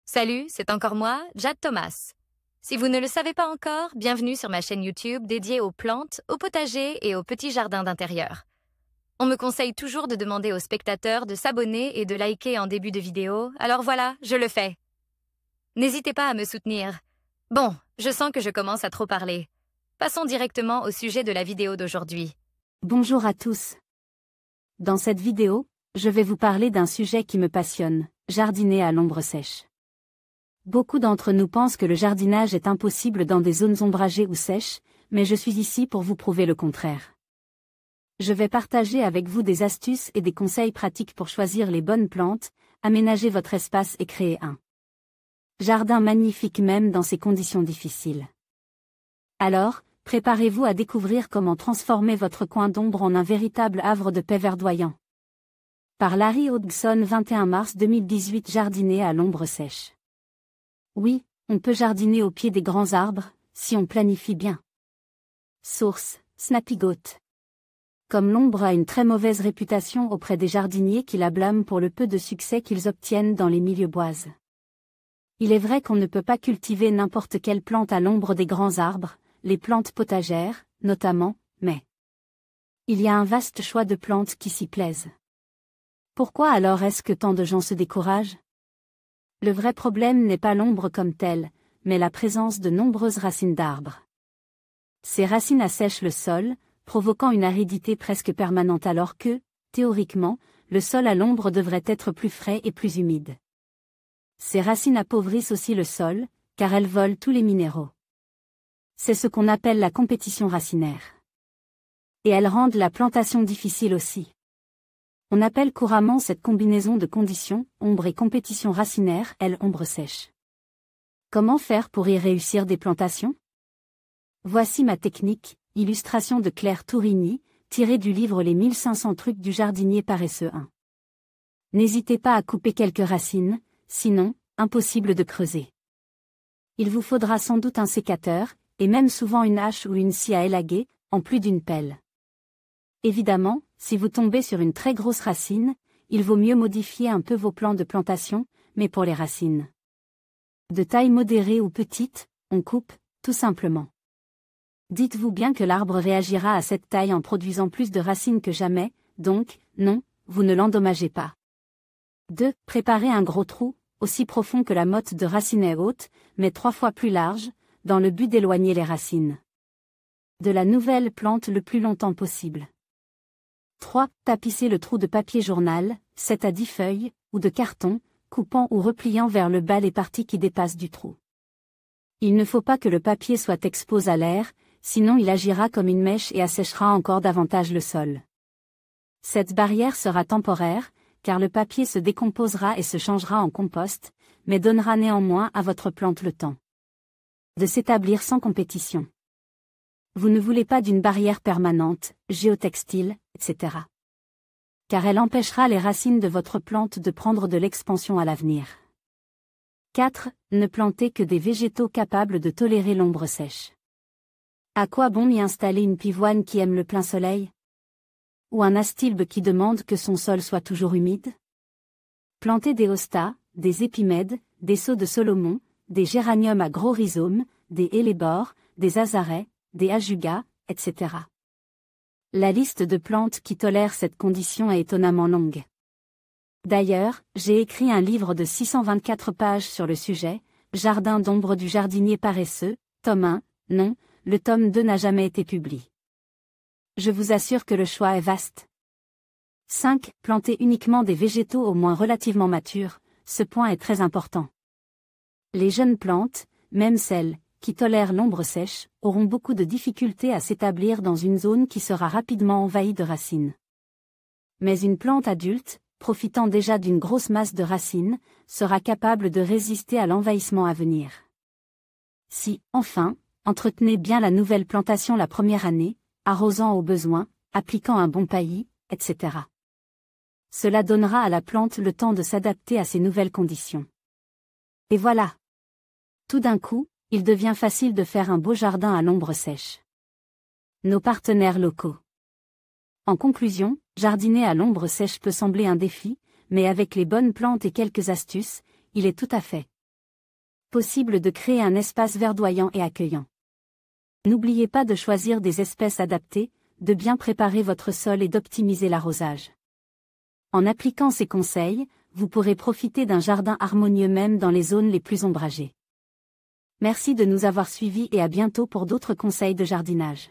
Salut, c'est encore moi, Jade Thomas. Si vous ne le savez pas encore, bienvenue sur ma chaîne YouTube dédiée aux plantes, aux potagers et aux petits jardins d'intérieur. On me conseille toujours de demander aux spectateurs de s'abonner et de liker en début de vidéo, alors voilà, je le fais. N'hésitez pas à me soutenir. Bon, je sens que je commence à trop parler. Passons directement au sujet de la vidéo d'aujourd'hui. Bonjour à tous. Dans cette vidéo, je vais vous parler d'un sujet qui me passionne, jardiner à l'ombre sèche. Beaucoup d'entre nous pensent que le jardinage est impossible dans des zones ombragées ou sèches, mais je suis ici pour vous prouver le contraire. Je vais partager avec vous des astuces et des conseils pratiques pour choisir les bonnes plantes, aménager votre espace et créer un jardin magnifique même dans ces conditions difficiles. Alors, préparez-vous à découvrir comment transformer votre coin d'ombre en un véritable havre de paix verdoyant. Par Larry Hodgson, 21 mars 2018. Jardiner à l'ombre sèche. Oui, on peut jardiner au pied des grands arbres, si on planifie bien. Source, Snappy Goat. Comme l'ombre a une très mauvaise réputation auprès des jardiniers qui la blâment pour le peu de succès qu'ils obtiennent dans les milieux boisés. Il est vrai qu'on ne peut pas cultiver n'importe quelle plante à l'ombre des grands arbres, les plantes potagères, notamment, mais il y a un vaste choix de plantes qui s'y plaisent. Pourquoi alors est-ce que tant de gens se découragent ? Le vrai problème n'est pas l'ombre comme telle, mais la présence de nombreuses racines d'arbres. Ces racines assèchent le sol, provoquant une aridité presque permanente alors que, théoriquement, le sol à l'ombre devrait être plus frais et plus humide. Ces racines appauvrissent aussi le sol, car elles volent tous les minéraux. C'est ce qu'on appelle la compétition racinaire. Et elles rendent la plantation difficile aussi. On appelle couramment cette combinaison de conditions, ombre et compétition racinaire, ombre sèche. Comment faire pour y réussir des plantations ? Voici ma technique, illustration de Claire Tourigny, tirée du livre Les 1500 trucs du jardinier paresseux 1. N'hésitez pas à couper quelques racines, sinon, impossible de creuser. Il vous faudra sans doute un sécateur, et même souvent une hache ou une scie à élaguer, en plus d'une pelle. Évidemment, si vous tombez sur une très grosse racine, il vaut mieux modifier un peu vos plans de plantation, mais pour les racines de taille modérée ou petite, on coupe, tout simplement. Dites-vous bien que l'arbre réagira à cette taille en produisant plus de racines que jamais, donc, non, vous ne l'endommagez pas. 2. Préparez un gros trou, aussi profond que la motte de racine est haute, mais 3 fois plus large, dans le but d'éloigner les racines de la nouvelle plante le plus longtemps possible. 3. Tapissez le trou de papier journal, 7 à 10 feuilles, ou de carton, coupant ou repliant vers le bas les parties qui dépassent du trou. Il ne faut pas que le papier soit exposé à l'air, sinon il agira comme une mèche et asséchera encore davantage le sol. Cette barrière sera temporaire, car le papier se décomposera et se changera en compost, mais donnera néanmoins à votre plante le temps de s'établir sans compétition. Vous ne voulez pas d'une barrière permanente, géotextile, etc. Car elle empêchera les racines de votre plante de prendre de l'expansion à l'avenir. 4. Ne plantez que des végétaux capables de tolérer l'ombre sèche. À quoi bon y installer une pivoine qui aime le plein soleil ? Ou un astilbe qui demande que son sol soit toujours humide ? Plantez des hostas, des épimèdes, des sauts de Solomon, des géraniums à gros rhizomes, des hellebores, des azarets, des ajugas, etc. La liste de plantes qui tolèrent cette condition est étonnamment longue. D'ailleurs, j'ai écrit un livre de 624 pages sur le sujet, Jardin d'ombre du jardinier paresseux, tome 1, non, le tome 2 n'a jamais été publié. Je vous assure que le choix est vaste. 5. Plantez uniquement des végétaux au moins relativement matures, ce point est très important. Les jeunes plantes, même celles qui tolèrent l'ombre sèche, auront beaucoup de difficultés à s'établir dans une zone qui sera rapidement envahie de racines. Mais une plante adulte, profitant déjà d'une grosse masse de racines, sera capable de résister à l'envahissement à venir. Si, enfin, entretenez bien la nouvelle plantation la première année, arrosant au besoin, appliquant un bon paillis, etc. Cela donnera à la plante le temps de s'adapter à ces nouvelles conditions. Et voilà. Tout d'un coup, il devient facile de faire un beau jardin à l'ombre sèche. Nos partenaires locaux. En conclusion, jardiner à l'ombre sèche peut sembler un défi, mais avec les bonnes plantes et quelques astuces, il est tout à fait Possible de créer un espace verdoyant et accueillant. N'oubliez pas de choisir des espèces adaptées, de bien préparer votre sol et d'optimiser l'arrosage. En appliquant ces conseils, vous pourrez profiter d'un jardin harmonieux même dans les zones les plus ombragées. Merci de nous avoir suivis et à bientôt pour d'autres conseils de jardinage.